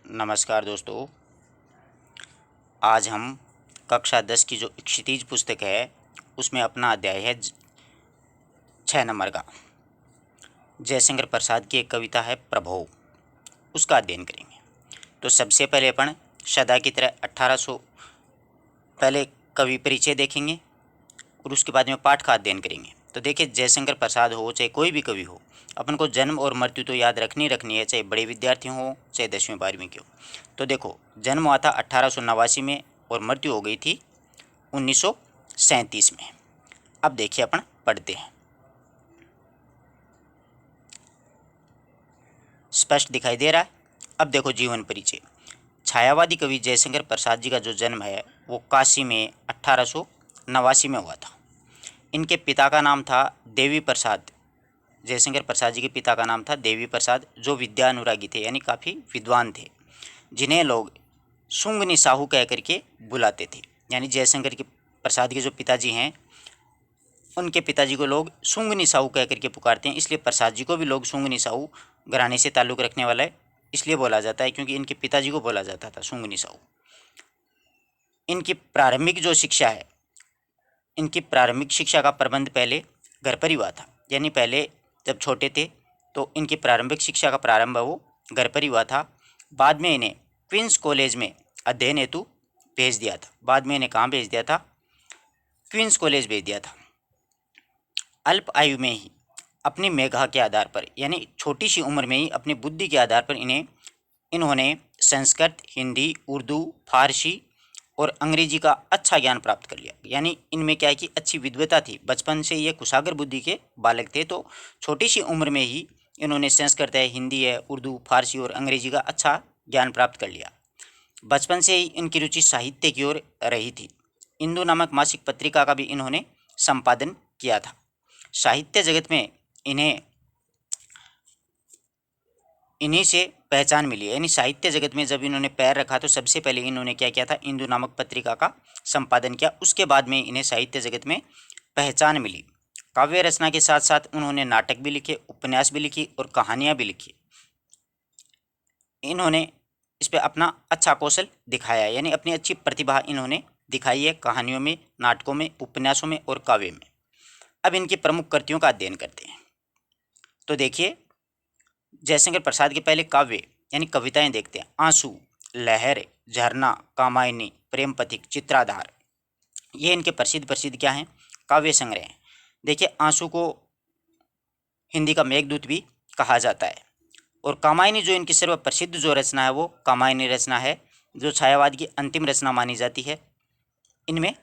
नमस्कार दोस्तों। आज हम कक्षा 10 की जो क्षितिज पुस्तक है उसमें अपना अध्याय है 6 नंबर का। जयशंकर प्रसाद की एक कविता है प्रभो, उसका अध्ययन करेंगे। तो सबसे पहले अपन सदा की तरह 1800 पहले कवि परिचय देखेंगे और उसके बाद में पाठ का अध्ययन करेंगे। तो देखिए, जयशंकर प्रसाद हो चाहे कोई भी कवि हो, अपन को जन्म और मृत्यु तो याद रखनी है, चाहे बड़े विद्यार्थी हो चाहे 10वीं 12वीं के हो। तो देखो, जन्म हुआ था 1889 में और मृत्यु हो गई थी 1937 में। अब देखिए, अपन पढ़ते हैं। स्पष्ट दिखाई दे रहा है। अब देखो, जीवन परिचय। छायावादी कवि जयशंकर प्रसाद जी का जो जन्म है वो काशी में 1889 में हुआ था। इनके पिता का नाम था देवी प्रसाद। जयशंकर प्रसाद जी के पिता का नाम था देवी प्रसाद, जो विद्यानुरागी थे, यानी काफ़ी विद्वान थे, जिन्हें लोग सुंगनी साहू कह करके बुलाते थे। यानी जयशंकर के प्रसाद के जो पिताजी हैं, उनके पिताजी को लोग सुंगनी साहू कह करके पुकारते हैं, इसलिए प्रसाद जी को भी लोग सुंगनी साहू घराने से ताल्लुक़ रखने वाला है इसलिए बोला जाता है, क्योंकि इनके पिताजी को बोला जाता था सुंगनी साहू। इनकी प्रारंभिक जो शिक्षा है, इनकी प्रारंभिक शिक्षा का प्रबंध पहले घर पर ही हुआ था। यानी पहले जब छोटे थे तो इनकी प्रारंभिक शिक्षा का प्रारंभ वो घर पर ही हुआ था। बाद में इन्हें क्वींस कॉलेज में अध्ययन हेतु भेज दिया था। बाद में इन्हें कहाँ भेज दिया था? क्वींस कॉलेज भेज दिया था। अल्प आयु में ही अपनी मेधा के आधार पर, यानी छोटी सी उम्र में ही अपनी बुद्धि के आधार पर इन्होंने संस्कृत, हिंदी, उर्दू, फारसी और अंग्रेजी का अच्छा ज्ञान प्राप्त कर लिया। यानी इनमें क्या है कि अच्छी विद्वता थी, बचपन से ये कुशाग्र बुद्धि के बालक थे। तो छोटी सी उम्र में ही इन्होंने संस्कृत है, हिंदी है, उर्दू, फारसी और अंग्रेजी का अच्छा ज्ञान प्राप्त कर लिया। बचपन से ही इनकी रुचि साहित्य की ओर रही थी। इंदु नामक मासिक पत्रिका का भी इन्होंने संपादन किया था। साहित्य जगत में इन्हीं से पहचान मिली है। यानी साहित्य जगत में जब इन्होंने पैर रखा तो सबसे पहले इन्होंने क्या किया था? इंदु नामक पत्रिका का संपादन किया। उसके बाद में इन्हें साहित्य जगत में पहचान मिली। काव्य रचना के साथ साथ उन्होंने नाटक भी लिखे, उपन्यास भी लिखी और कहानियाँ भी लिखी। इन्होंने इस पर अपना अच्छा कौशल दिखाया है, यानी अपनी अच्छी प्रतिभा इन्होंने दिखाई है कहानियों में, नाटकों में, उपन्यासों में और काव्य में। अब इनकी प्रमुख कृतियों का अध्ययन करते हैं। तो देखिए, जयशंकर प्रसाद के पहले काव्य यानी कविताएं देखते हैं। आंसू, लहर, झरना, कामायनी, प्रेम पथिक, चित्राधार, ये इनके प्रसिद्ध क्या हैं? काव्य संग्रह हैं। देखिए, आंसू को हिंदी का मेघदूत भी कहा जाता है और कामायनी जो इनकी सर्वप्रसिद्ध जो रचना है वो कामायनी रचना है, जो छायावाद की अंतिम रचना मानी जाती है। इनमें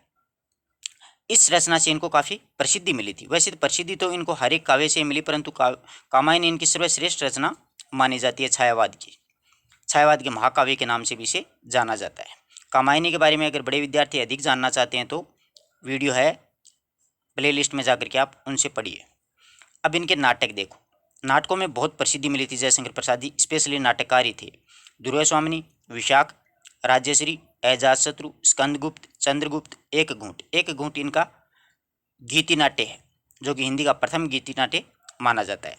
इस रचना से इनको काफ़ी प्रसिद्धि मिली थी। वैसे तो प्रसिद्धि तो इनको हर एक काव्य से मिली, परंतु कामायनी इनकी सर्वश्रेष्ठ रचना मानी जाती है। छायावाद के महाकाव्य के नाम से भी इसे जाना जाता है। कामायनी के बारे में अगर बड़े विद्यार्थी अधिक जानना चाहते हैं तो वीडियो है, प्ले लिस्ट में जाकर के आप उनसे पढ़िए। अब इनके नाटक देखो। नाटकों में बहुत प्रसिद्धि मिली थी जयशंकर प्रसाद जी, स्पेशली नाटककार ही थे। दुर्गा स्वामिनी, विशाख, राज्यश्री, अजातशत्रु, स्कंदगुप्त, चंद्रगुप्त, एक घूंट इनका गीति नाट्य है, जो कि हिंदी का प्रथम गीति नाट्य माना जाता है।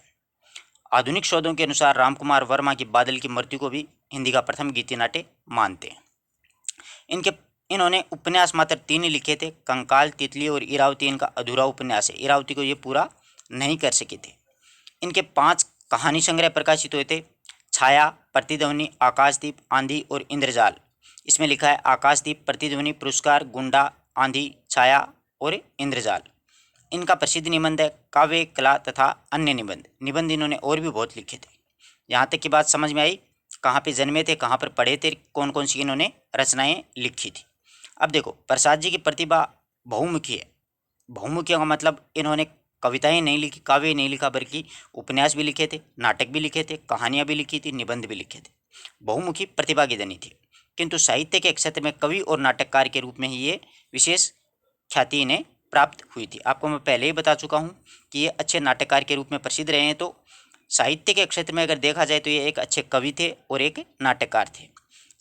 आधुनिक शोधों के अनुसार रामकुमार वर्मा की बादल की मृत्यु को भी हिंदी का प्रथम गीति नाट्य मानते हैं। इन्होंने उपन्यास मात्र 3 ही लिखे थे, कंकाल, तितली और इरावती इनका अधूरा उपन्यास है। इरावती को ये पूरा नहीं कर सके थे। इनके 5 कहानी संग्रह प्रकाशित हुए थे। छाया, प्रतिध्वनि, आकाशदीप, आंधी और इंद्रजाल। इसमें लिखा है आकाशदीप, प्रतिध्वनि पुरस्कार, गुंडा, आंधी, छाया और इंद्रजाल। इनका प्रसिद्ध निबंध है काव्य कला तथा अन्य निबंध इन्होंने और भी बहुत लिखे थे। यहाँ तक की बात समझ में आई? कहाँ पे जन्मे थे, कहाँ पर पढ़े थे, कौन कौन सी इन्होंने रचनाएं लिखी थी। अब देखो, प्रसाद जी की प्रतिभा बहुमुखी है। बहुमुखी का मतलब इन्होंने कविताएं नहीं लिखी, काव्य नहीं लिखा, बल्कि उपन्यास भी लिखे थे, नाटक भी लिखे थे, कहानियाँ भी लिखी थी, निबंध भी लिखे थे। बहुमुखी प्रतिभा की धनी थी, किंतु साहित्य के क्षेत्र में कवि और नाटककार के रूप में ही ये विशेष ख्याति इन्हें प्राप्त हुई थी। आपको मैं पहले ही बता चुका हूँ कि ये अच्छे नाटककार के रूप में प्रसिद्ध रहे हैं। तो साहित्य के क्षेत्र में अगर देखा जाए तो ये एक अच्छे कवि थे और एक नाटककार थे।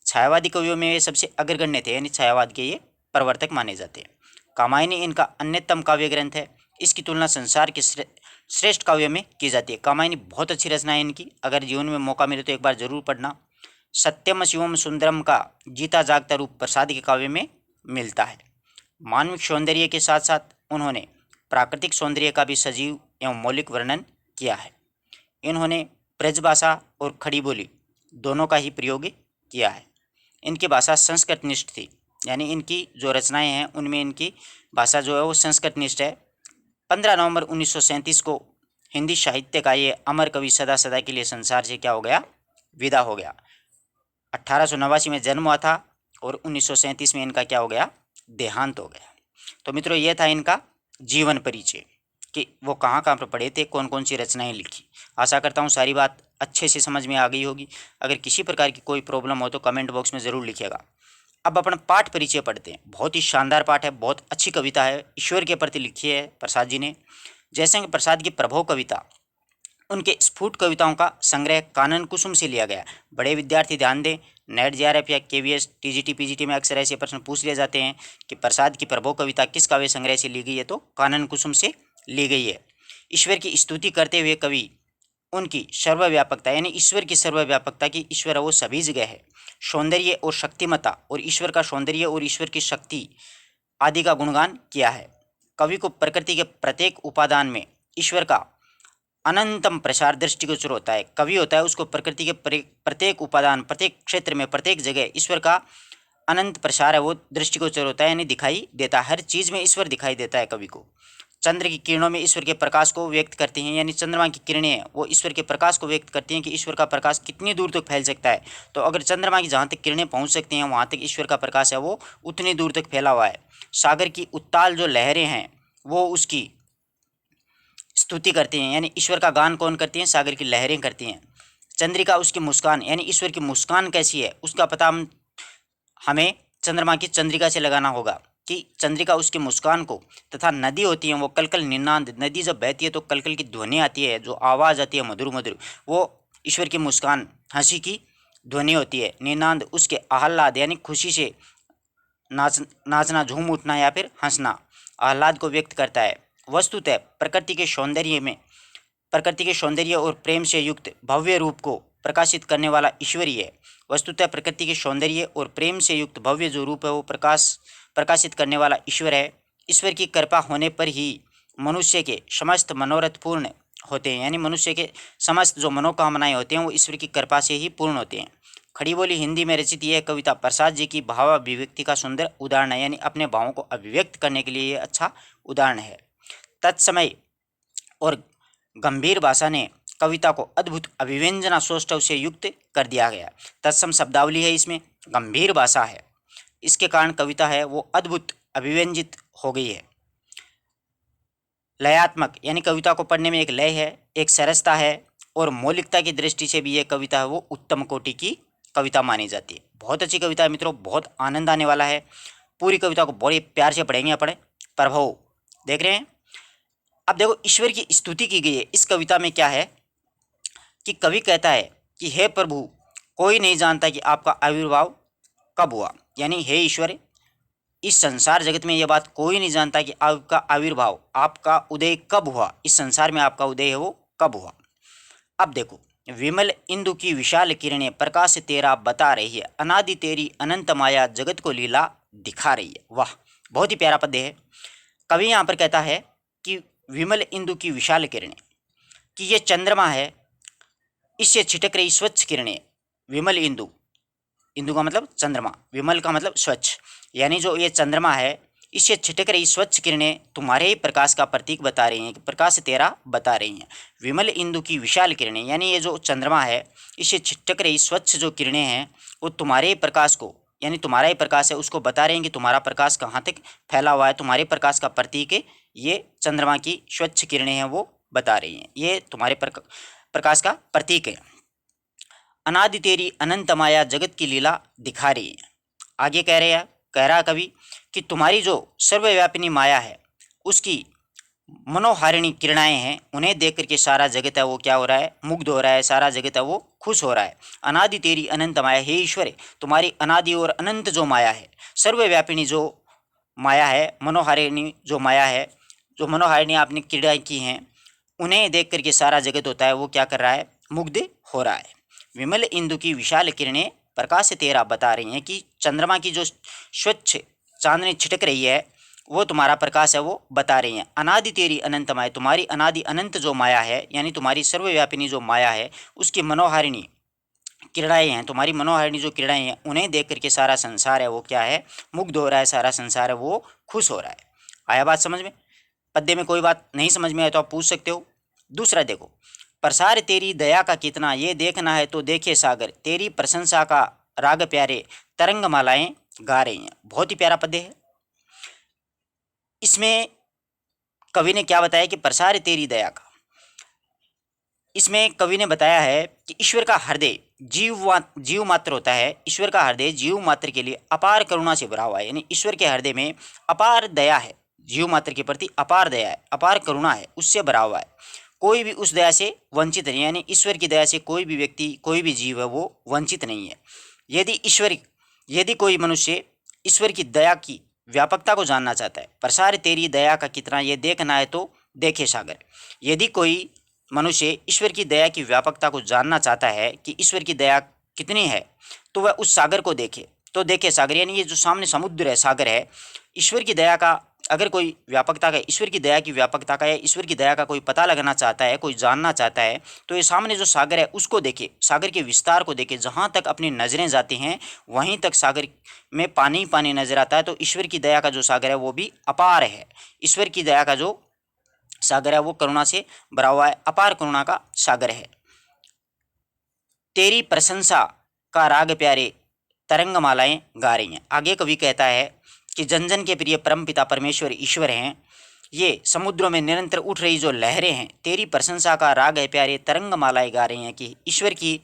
छायावादी कवियों में ये सबसे अग्रगण्य थे, यानी छायावाद के ये प्रवर्तक माने जाते हैं। कामायनी इनका अन्यतम काव्य ग्रंथ है। इसकी तुलना संसार के श्रेष्ठ काव्यों में की जाती है। कामायनी बहुत अच्छी रचना है इनकी, अगर जीवन में मौका मिले तो एक बार जरूर पढ़ना। सत्यम शिवम सुंदरम का जीता जागता रूप प्रसाद के काव्य में मिलता है। मानविक सौंदर्य के साथ साथ उन्होंने प्राकृतिक सौंदर्य का भी सजीव एवं मौलिक वर्णन किया है। इन्होंने ब्रजभाषा और खड़ी बोली दोनों का ही प्रयोग किया है। इनकी भाषा संस्कृत निष्ठ थी, यानी इनकी जो रचनाएं हैं उनमें इनकी भाषा जो है वो संस्कृत निष्ठ है। 15 नवंबर 1937 को हिंदी साहित्य का ये अमर कवि सदा सदा के लिए संसार से क्या हो गया, विदा हो गया। 1889 में जन्म हुआ था और 1937 में इनका क्या हो गया, देहांत हो गया। तो मित्रों ये था इनका जीवन परिचय कि वो कहाँ कहाँ पर पढ़े थे, कौन कौन सी रचनाएं लिखी। आशा करता हूँ सारी बात अच्छे से समझ में आ गई होगी। अगर किसी प्रकार की कोई प्रॉब्लम हो तो कमेंट बॉक्स में ज़रूर लिखिएगा। अब अपन पाठ परिचय पढ़ते हैं। बहुत ही शानदार पाठ है, बहुत अच्छी कविता है, ईश्वर के प्रति लिखी है प्रसाद जी ने। जयशंकर प्रसाद की प्रभव कविता, उनके स्फुट कविताओं का संग्रह कानन कुसुम से लिया गया। बड़े विद्यार्थी ध्यान दें, नेट जेआरएफ या केवीएस टीजीटी पीजीटी में अक्सर ऐसे प्रश्न पूछ लिए जाते हैं कि प्रसाद की प्रभव कविता किस काव्य संग्रह से ली गई है, तो कानन कुसुम से ली गई है। ईश्वर की स्तुति करते हुए कवि उनकी सर्वव्यापकता, यानी ईश्वर की सर्वव्यापकता की, ईश्वर वो सभी जगह है, सौंदर्य और शक्तिमत्ता और ईश्वर का सौंदर्य और ईश्वर की शक्ति आदि का गुणगान किया है। कवि को प्रकृति के प्रत्येक उपादान में ईश्वर का अनंतम प्रसार दृष्टिगोचर होता है। कवि होता है उसको प्रकृति के प्रत्येक उपादान, प्रत्येक क्षेत्र में, प्रत्येक जगह ईश्वर का अनंत प्रसार है वो दृष्टिगोचर होता है, यानी दिखाई देता है। हर चीज़ में ईश्वर दिखाई देता है कवि को। चंद्र की किरणों में ईश्वर के प्रकाश को व्यक्त करती हैं, यानी चंद्रमा की किरणें हैं वो ईश्वर के प्रकाश को व्यक्त करती हैं कि ईश्वर का प्रकाश कितनी दूर तक फैल सकता है। तो अगर चंद्रमा की जहाँ तक किरणें पहुँच सकती हैं वहाँ तक ईश्वर का प्रकाश है वो उतनी दूर तक फैला हुआ है। सागर की उत्ताल जो लहरें हैं वो उसकी स्तुति करती हैं, यानी ईश्वर का गान कौन करती हैं, सागर की लहरें करती हैं। चंद्रिका उसकी मुस्कान, यानी ईश्वर की मुस्कान कैसी है उसका पता हमें चंद्रमा की चंद्रिका से लगाना होगा कि चंद्रिका उसकी मुस्कान को, तथा नदी होती है वो कलकल निनाद, नदी जब बहती है तो कलकल की ध्वनि आती है, जो आवाज़ आती है मधुर मधुर, वो ईश्वर की मुस्कान, हंसी की ध्वनि होती है। निनाद उसके आह्लाद, यानी खुशी से नाचना, झूम उठना या फिर हंसना, आह्लाद को व्यक्त करता है। वस्तुतः प्रकृति के सौंदर्य और प्रेम से युक्त भव्य रूप को प्रकाशित करने वाला ईश्वर ही है। वस्तुतः प्रकृति के सौंदर्य और प्रेम से युक्त भव्य जो रूप है वो प्रकाशित करने वाला ईश्वर है। ईश्वर की कृपा होने पर ही मनुष्य के समस्त मनोरथ पूर्ण होते हैं, यानी मनुष्य के समस्त जो मनोकामनाएं होते हैं वो ईश्वर की कृपा से ही पूर्ण होते हैं। खड़ी बोली हिंदी में रचित यह कविता प्रसाद जी की भावाभिव्यक्ति का सुंदर उदाहरण है, यानी अपने भावों को अभिव्यक्त करने के लिए ये अच्छा उदाहरण है। तत्समय और गंभीर भाषा ने कविता को अद्भुत अभिव्यंजना सौष्ठव से युक्त कर दिया गया। तत्सम शब्दावली है, इसमें गंभीर भाषा है, इसके कारण कविता है वो अद्भुत अभिव्यंजित हो गई है। लयात्मक, यानी कविता को पढ़ने में एक लय है, एक सरसता है, और मौलिकता की दृष्टि से भी यह कविता है वो उत्तम कोटि की कविता मानी जाती है। बहुत अच्छी कविता है मित्रों, बहुत आनंद आने वाला है। पूरी कविता को बड़े प्यार से पढ़ेंगे अपन। प्रभव देख रहे हैं। अब देखो ईश्वर की स्तुति की गई है इस कविता में। क्या है कि कवि कहता है कि हे प्रभु, कोई नहीं जानता कि आपका आविर्भाव कब हुआ, यानी हे ईश्वर, इस संसार जगत में यह बात कोई नहीं जानता कि आपका आविर्भाव, आपका उदय कब हुआ, इस संसार में आपका उदय है वो कब हुआ। अब देखो, विमल इंदु की विशाल किरणें प्रकाश तेरा बता रही है, अनादि तेरी अनंत माया जगत को लीला दिखा रही है। वाह, बहुत ही प्यारा पद्य है। कवि यहाँ पर कहता है कि विमल इंदु की विशाल किरणें, कि ये चंद्रमा है, इससे छिटक रही स्वच्छ किरणें। विमल इंदु, इंदु का मतलब चंद्रमा, विमल का मतलब स्वच्छ, यानी जो ये चंद्रमा है इससे छिटक रही स्वच्छ किरणें तुम्हारे ही प्रकाश का प्रतीक बता रही हैं, कि प्रकाश तेरा बता रही हैं। विमल इंदु की विशाल किरणें, यानी ये जो चंद्रमा है इससे छिटक रही स्वच्छ जो किरणें हैं वो तुम्हारे ही प्रकाश को, यानी तुम्हारा ही प्रकाश है उसको बता रहे हैं कि तुम्हारा प्रकाश कहाँ तक फैला हुआ है, तुम्हारे प्रकाश का प्रतीक है ये चंद्रमा की स्वच्छ किरणें हैं वो बता रही हैं, ये तुम्हारे प्रकाश का प्रतीक है। अनादि तेरी अनंत माया जगत की लीला दिखा रही है। आगे कह रहा कवि कि तुम्हारी जो सर्वव्यापिनी माया है उसकी मनोहारिणी किरणाएं हैं, उन्हें देख करके सारा जगत है वो क्या हो रहा है, मुग्ध हो रहा है, सारा जगत है वो खुश हो रहा है। अनादि तेरी अनंत माया, हे ईश्वर, तुम्हारी अनादि और अनंत जो माया है, सर्वव्यापिनी जो माया है, मनोहारिणी जो माया है, जो मनोहारिणी आपने किरणाएं की हैं, उन्हें देख करके सारा जगत होता है वो क्या कर रहा है, मुग्ध हो रहा है। विमल इंदु की विशाल किरणें प्रकाश तेरा बता रही हैं कि चंद्रमा की जो स्वच्छ चांदनी छिटक रही है वो तुम्हारा प्रकाश है, वो बता रही हैं। अनादि तेरी अनंत माया, तुम्हारी अनादि अनंत जो माया है यानी तुम्हारी सर्वव्यापिनी जो माया है उसकी मनोहारिणी किरणाएँ हैं, तुम्हारी मनोहारिणी जो किरणाएँ हैं उन्हें देख करके सारा संसार है वो क्या है, मुग्ध हो रहा है, सारा संसार है वो खुश हो रहा है। आया बात समझ में? पद्य में कोई बात नहीं समझ में आए तो आप पूछ सकते हो। दूसरा देखो, प्रसार तेरी दया का कितना, ये देखना है तो देखे सागर, तेरी प्रशंसा का राग प्यारे तरंग मालाएं गा रही हैं। बहुत ही प्यारा पद्य है। इसमें कवि ने क्या बताया कि प्रसार तेरी दया का, इसमें कवि ने बताया है कि ईश्वर का हृदय जीव मात्र होता है, ईश्वर का हृदय जीव मात्र के लिए अपार करुणा से भरा हुआ है, यानी ईश्वर के हृदय में अपार दया है, जीव मात्र के प्रति अपार दया है, अपार करुणा है, उससे भरा हुआ है। कोई भी उस दया से वंचित नहीं, यानी ईश्वर की दया से कोई भी व्यक्ति, कोई भी जीव है वो वंचित नहीं है। यदि कोई मनुष्य ईश्वर की दया की व्यापकता को जानना चाहता है, प्रसार तेरी दया का कितना, ये देखना है तो देखे सागर। यदि कोई मनुष्य ईश्वर की दया की व्यापकता को जानना चाहता है कि ईश्वर की दया कितनी है, तो वह उस सागर को देखे, तो देखे सागर, यानी ये जो सामने समुद्र है, सागर है, ईश्वर की दया का अगर कोई व्यापकता का, ईश्वर की दया की व्यापकता का या ईश्वर की दया का कोई पता लगाना चाहता है, कोई जानना चाहता है, तो ये सामने जो सागर है उसको देखे, सागर के विस्तार को देखे। जहाँ तक अपनी नज़रें जाती हैं वहीं तक सागर में पानी ही पानी नजर आता है। तो ईश्वर की दया का जो सागर है वो भी अपार है। ईश्वर की दया का जो सागर है वो करुणा से भरा हुआ है, अपार करुणा का सागर है। तेरी प्रशंसा का राग प्यारे तरंग मालाएं गा रही हैं। आगे कवि कहता है कि जन जन के प्रिय परम पिता परमेश्वर ईश्वर हैं, ये समुद्रों में निरंतर उठ रही जो लहरें हैं, तेरी प्रशंसा का राग है प्यारे तरंग मालाएं गा रही हैं। कि ईश्वर की,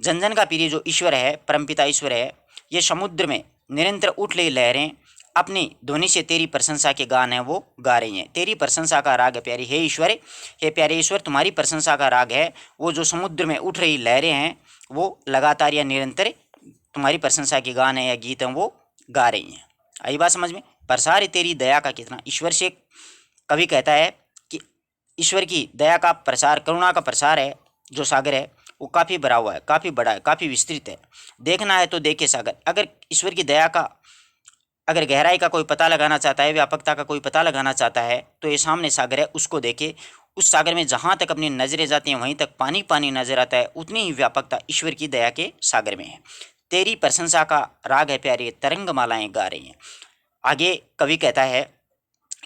जन जन का प्रिय जो ईश्वर है, परमपिता ईश्वर है, ये समुद्र में निरंतर उठ रही लहरें अपनी ध्वनि से तेरी प्रशंसा के गान है वो गा रही हैं। तेरी प्रशंसा का राग है प्यारी, हे ईश्वर, हे प्यारे ईश्वर, तुम्हारी प्रशंसा का राग है वो जो समुद्र में उठ रही लहरें हैं वो लगातार या निरंतर तुम्हारी प्रशंसा के गान है या गीत हैं वो गा रही हैं। आई बात समझ में? प्रसार तेरी दया का कितना, ईश्वर से कवि कहता है कि ईश्वर की दया का प्रसार, करुणा का प्रसार है जो सागर है वो काफ़ी भरा हुआ है, काफ़ी बड़ा है, काफ़ी विस्तृत है। देखना है तो देखे सागर। अगर ईश्वर की दया का, अगर गहराई का कोई पता लगाना चाहता है, व्यापकता का कोई पता लगाना चाहता है, तो ये सामने सागर है उसको देखे। उस सागर में जहाँ तक अपनी नज़रें जाती हैं वहीं तक पानी पानी नजर आता है, उतनी ही व्यापकता ईश्वर की दया के सागर में है। तेरी प्रशंसा का राग है प्यारे तरंग मालाएं गा रही हैं। आगे कवि कहता है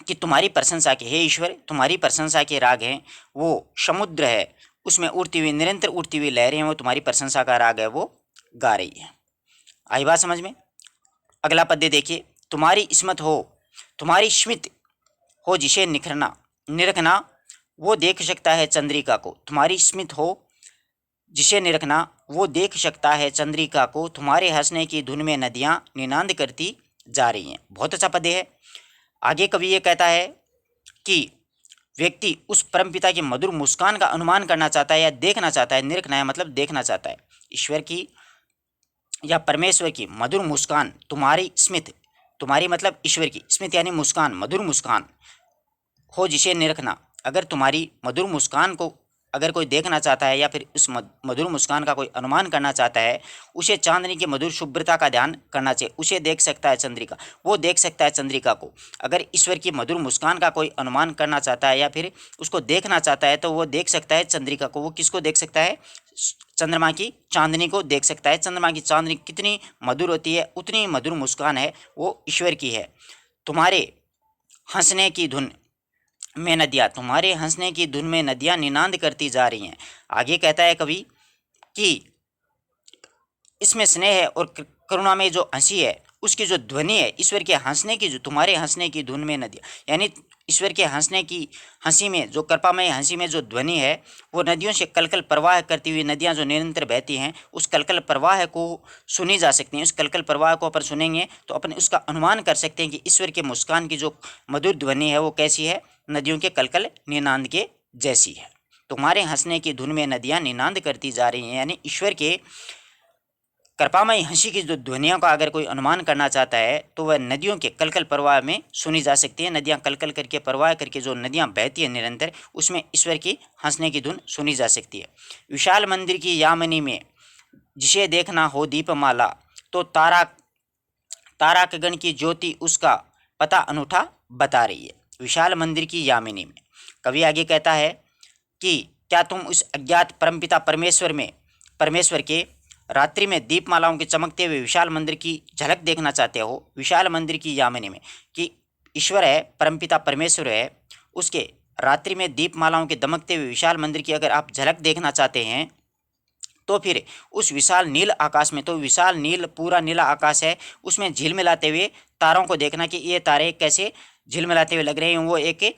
कि तुम्हारी प्रशंसा के, हे ईश्वर, तुम्हारी प्रशंसा के राग हैं वो समुद्र है, उसमें उड़ती हुई, निरंतर उड़ती हुई लहरें हैं वो तुम्हारी प्रशंसा का राग है वो गा रही है। आई बात समझ में? अगला पद्य देखिए, तुम्हारी स्मत हो, तुम्हारी स्मित हो जिसे निखरना निरखना वो देख सकता है चंद्रिका को। तुम्हारी स्मित हो जिसे निरखना वो देख सकता है चंद्रिका को, तुम्हारे हंसने की धुन में नदियाँ निनांद करती जा रही हैं। बहुत अच्छा पद्य है। आगे कवि ये कहता है कि व्यक्ति उस परमपिता की मधुर मुस्कान का अनुमान करना चाहता है या देखना चाहता है, निरखना है मतलब देखना चाहता है, ईश्वर की या परमेश्वर की मधुर मुस्कान। तुम्हारी स्मित, तुम्हारी मतलब ईश्वर की, स्मित यानी मुस्कान, मधुर मुस्कान हो जिसे निरखना। अगर तुम्हारी मधुर मुस्कान को अगर कोई देखना चाहता है या फिर उस मधुर मुस्कान का कोई अनुमान करना चाहता है, उसे चांदनी की मधुर शुभ्रता का ध्यान करना चाहिए। उसे देख सकता है चंद्रिका, वो देख सकता है चंद्रिका को। अगर ईश्वर की मधुर मुस्कान का कोई अनुमान करना चाहता है या फिर उसको देखना चाहता है तो वो देख सकता है चंद्रिका को। वो किसको देख सकता है? चंद्रमा की चांदनी को देख सकता है। चंद्रमा की चांदनी कितनी मधुर होती है, उतनी मधुर मुस्कान है वो ईश्वर की है। तुम्हारे हंसने की धुन में नदियाँ, तुम्हारे हंसने की धुन में नदियाँ निनांद करती जा रही हैं। आगे कहता है कवि कि इसमें स्नेह है और करुणा में जो हंसी है उसकी जो ध्वनि है, ईश्वर के हंसने की, जो तुम्हारे हंसने की धुन में नदियाँ, यानी ईश्वर के हंसने की हंसी में, जो कृपामय हंसी में जो ध्वनि है वो नदियों से कलकल प्रवाह करती हुई नदियाँ जो निरंतर बहती हैं, उस कलकल प्रवाह को सुनी जा सकती हैं। उस कलकल प्रवाह को अपन सुनेंगे तो अपन उसका अनुमान कर सकते हैं कि ईश्वर के मुस्कान की जो मधुर ध्वनि है वो कैसी है, नदियों के कलकल निनांद के जैसी है। तुम्हारे हंसने की धुन में नदियाँ निनांद करती जा रही हैं, यानी ईश्वर के कृपामयी हंसी की जो ध्वनियों का अगर कोई अनुमान करना चाहता है तो वह नदियों के कलकल प्रवाह में सुनी जा सकती है। नदियाँ कलकल करके प्रवाह करके जो नदियाँ बहती हैं निरंतर, उसमें ईश्वर की हंसने की धुन सुनी जा सकती है। विशाल मंदिर की यामिनी में जिसे देखना हो दीपमाला, तो ताराकगण की ज्योति उसका पता अनूठा बता रही है। विशाल मंदिर की यामिनी में कवि आगे कहता है कि क्या तुम उस अज्ञात परमपिता परमेश्वर के रात्रि में दीपमालाओं के चमकते हुए विशाल मंदिर की झलक देखना चाहते हो। विशाल मंदिर की यामिनी में कि ईश्वर है, परमपिता परमेश्वर है, उसके रात्रि में दीपमालाओं के दमकते हुए विशाल मंदिर की अगर आप झलक देखना चाहते हैं तो फिर उस विशाल नील आकाश में, तो विशाल नील पूरा नीला आकाश है, उसमें झिलमिलाते हुए तारों को देखना कि ये तारे कैसे झिलमिलाते हुए लग रहे हैं। वो एक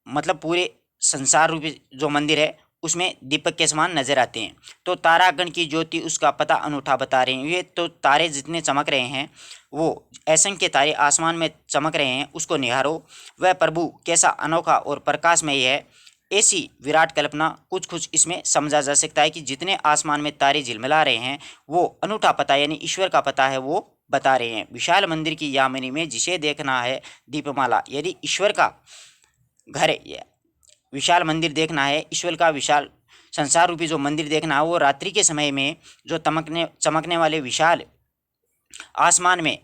मतलब पूरे संसार रूपी जो मंदिर है उसमें दीपक के समान नजर आते हैं। तो तारागण की ज्योति उसका पता अनूठा बता रहे हैं। ये तो तारे जितने चमक रहे हैं, वो असंख्य तारे आसमान में चमक रहे हैं, उसको निहारो। वह प्रभु कैसा अनोखा और प्रकाशमय है। ऐसी विराट कल्पना कुछ कुछ इसमें समझा जा सकता है कि जितने आसमान में तारे झिलमिला रहे हैं वो अनूठा पता यानी ईश्वर का पता है वो बता रहे हैं। विशाल मंदिर की यामिनी में जिसे देखना है दीपमाला, यदि ईश्वर का घर है, विशाल मंदिर देखना है, ईश्वर का विशाल संसार रूपी जो मंदिर देखना है, वो रात्रि के समय में जो चमकने वाले विशाल आसमान में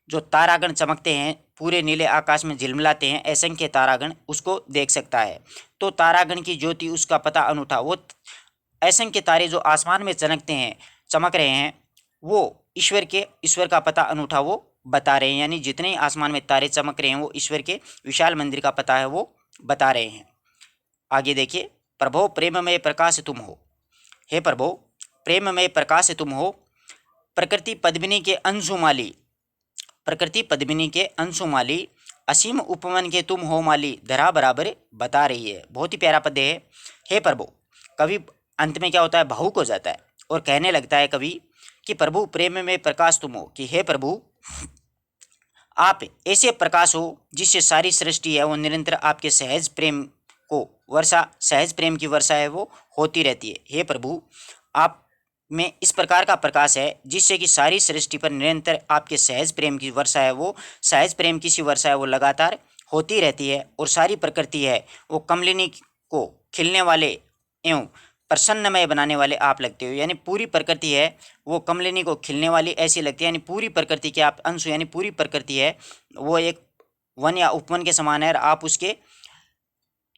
जो तारागण चमकते हैं, पूरे नीले आकाश में झिलमिलाते हैं असंख्य तारागण, उसको देख सकता है। तो तारागण की ज्योति उसका पता अनूठा, वो असंख्य तारे जो आसमान में चमक रहे हैं, वो ईश्वर का पता अनूठा वो बता रहे हैं। यानी जितने आसमान में तारे चमक रहे हैं वो ईश्वर के विशाल मंदिर का पता है वो बता रहे हैं। आगे देखिए, प्रभो प्रेममय प्रकाश तुम हो। हे प्रभो प्रेममय प्रकाश तुम हो, प्रकृति पद्मिनी के अंशुमाली, प्रकृति पद्मिनी के अंशुमाली, असीम उपवन के तुम हो माली, धरा बराबर बता रही है। बहुत ही प्यारा पद्य है। हे प्रभु, कवि अंत में क्या होता है, भावुक हो जाता है और कहने लगता है कवि कि प्रभु प्रेम में प्रकाश तुम हो, कि हे प्रभु आप ऐसे प्रकाश हो जिससे सारी सृष्टि है वो निरंतर आपके सहज प्रेम की वर्षा है वो होती रहती है। हे प्रभु, आप में इस प्रकार का प्रकाश है जिससे कि सारी सृष्टि पर निरंतर आपके सहज प्रेम की वर्षा है वो सहज प्रेम की सी वर्षा है वो लगातार होती रहती है। और सारी प्रकृति है वो कमलिनी को खिलने वाले एवं प्रसन्नमय बनाने वाले आप लगते हो। यानी पूरी प्रकृति है वो कमलिनी को खिलने वाली ऐसी लगती है। यानी पूरी प्रकृति के आप अंश, यानी पूरी प्रकृति है वो एक वन या उपवन के समान है और आप उसके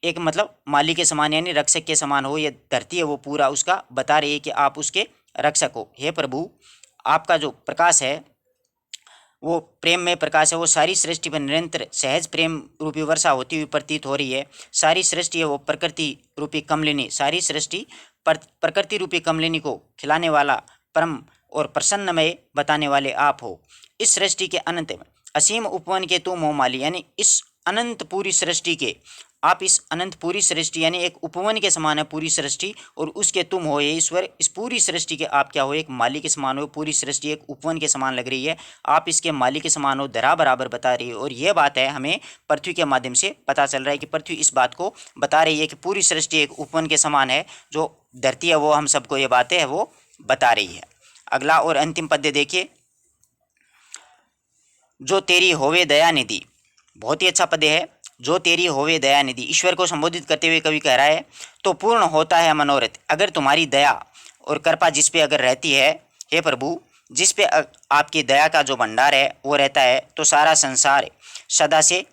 एक मतलब माली के समान यानी रक्षक के समान हो। ये धरती है वो पूरा उसका बता रही है कि आप उसके रक्षक हो। हे प्रभु, आपका जो प्रकाश है वो प्रेम में प्रकाश है, वो सारी सृष्टि पर निरंतर सहज प्रेम रूपी वर्षा होती हुई प्रतीत हो रही है। सारी सृष्टि है वो प्रकृति रूपी कमलिनी, सारी सृष्टि प्रकृति रूपी कमलिनी को खिलाने वाला परम और प्रसन्नमय बताने वाले आप हो। इस सृष्टि के अनंत में असीम उपवन के तुम हो माली, यानी इस अनंत पूरी सृष्टि के आप इस अनंत पूरी सृष्टि यानी एक उपवन के समान है पूरी सृष्टि, और उसके तुम हो ये ईश्वर, इस पूरी सृष्टि के आप क्या हो, एक माली के समान हो। पूरी सृष्टि एक उपवन के समान लग रही है, आप इसके माली के समान हो, धरा बराबर बता रही है। और यह बात है हमें पृथ्वी के माध्यम से पता चल रहा है कि पृथ्वी इस बात को बता रही है कि पूरी सृष्टि एक उपवन के समान है। जो धरती है वो हम सबको ये बातें है वो बता रही है। अगला और अंतिम पद्य देखिए, जो तेरी होवे दया निधि। बहुत ही अच्छा पद्य है। जो तेरी होवे दया निधि, ईश्वर को संबोधित करते हुए कवि कह रहा है तो पूर्ण होता है मनोरथ। अगर तुम्हारी दया और कृपा जिस पे अगर रहती है, हे प्रभु, जिस पे आपकी दया का जो भंडार है वो रहता है, तो सारा संसार सदा से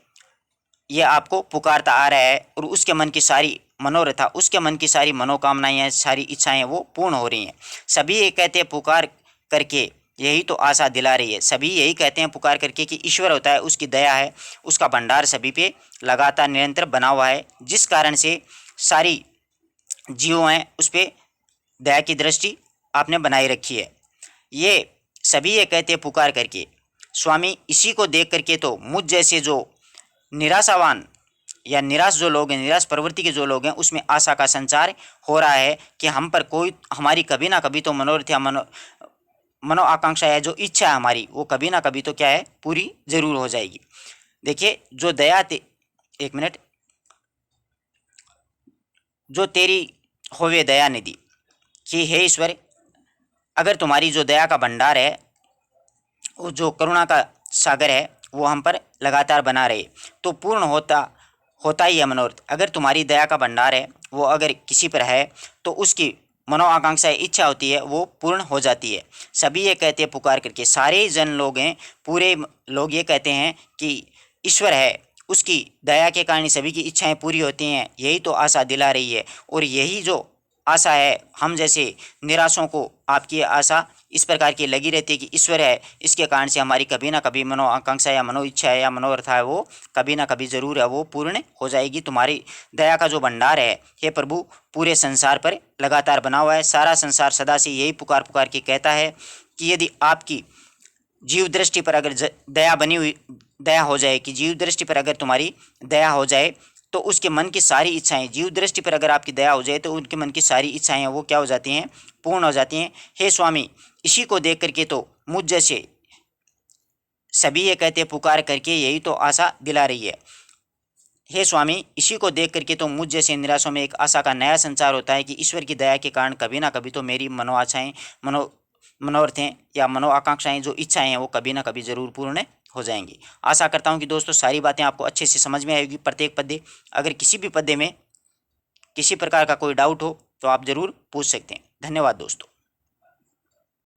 ये आपको पुकारता आ रहा है और उसके मन की सारी मनोरथा, उसके मन की सारी मनोकामनाएं, सारी इच्छाएं वो पूर्ण हो रही हैं। सभी ये कहते हैं पुकार करके, यही तो आशा दिला रही है। सभी यही कहते हैं पुकार करके कि ईश्वर होता है, उसकी दया है, उसका भंडार सभी पे लगातार निरंतर बना हुआ है, जिस कारण से सारी जीव हैं उस पर दया की दृष्टि आपने बनाई रखी है। ये सभी ये कहते हैं पुकार करके, स्वामी इसी को देख करके तो मुझ जैसे जो निराशावान या निराश जो लोग हैं, निराश प्रवृत्ति के जो लोग हैं, उसमें आशा का संचार हो रहा है कि हम पर कोई हमारी कभी ना कभी तो मनोरथ या मनो आकांक्षा है, जो इच्छा है हमारी, वो कभी ना कभी तो क्या है पूरी जरूर हो जाएगी। देखिए, जो दया एक मिनट, जो तेरी होवे दया निधि, कि हे ईश्वर, अगर तुम्हारी जो दया का भंडार है, वो जो करुणा का सागर है, वो हम पर लगातार बना रहे, तो पूर्ण होता ही है मनोरथ। अगर तुम्हारी दया का भंडार है वो अगर किसी पर है तो उसकी मनोआकांक्षा इच्छा होती है वो पूर्ण हो जाती है। सभी ये कहते हैं पुकार करके, सारे जन लोग हैं, पूरे लोग ये कहते हैं कि ईश्वर है, उसकी दया के कारण सभी की इच्छाएं पूरी होती हैं, यही तो आशा दिला रही है। और यही जो आशा है, हम जैसे निराशों को आपकी आशा इस प्रकार की लगी रहती है कि ईश्वर है, इसके कारण से हमारी कभी ना कभी मनोआकांक्षा या मनो इच्छा है या मनोरथ है वो कभी ना कभी जरूर है वो पूर्ण हो जाएगी। तुम्हारी दया का जो भंडार है हे प्रभु पूरे संसार पर लगातार बना हुआ है। सारा संसार सदा से यही पुकार पुकार के कहता है कि यदि आपकी जीव दृष्टि पर अगर दया बनी हुई, दया हो जाए, कि जीव दृष्टि पर अगर तुम्हारी दया हो जाए तो उसके मन की सारी इच्छाएं, जीव दृष्टि पर अगर आपकी दया हो जाए तो उनके मन की सारी इच्छाएं वो क्या हो जाती हैं, पूर्ण हो जाती हैं। हे स्वामी, इसी को देख करके तो मुझ जैसे सभी ये कहते पुकार करके यही तो आशा दिला रही है। हे स्वामी, इसी को देख करके तो मुझ जैसे निराशों में एक आशा का नया संचार होता है कि ईश्वर की दया के कारण कभी ना कभी तो मेरी मनोआशाएं, मनोरथें या मनोआकांक्षाएं जो इच्छाएं हैं वो कभी ना कभी जरूर पूर्ण हो जाएंगी। आशा करता हूं कि दोस्तों सारी बातें आपको अच्छे से समझ में आएगी, प्रत्येक पद्य। अगर किसी भी पद्य में किसी प्रकार का कोई डाउट हो तो आप ज़रूर पूछ सकते हैं। धन्यवाद दोस्तों।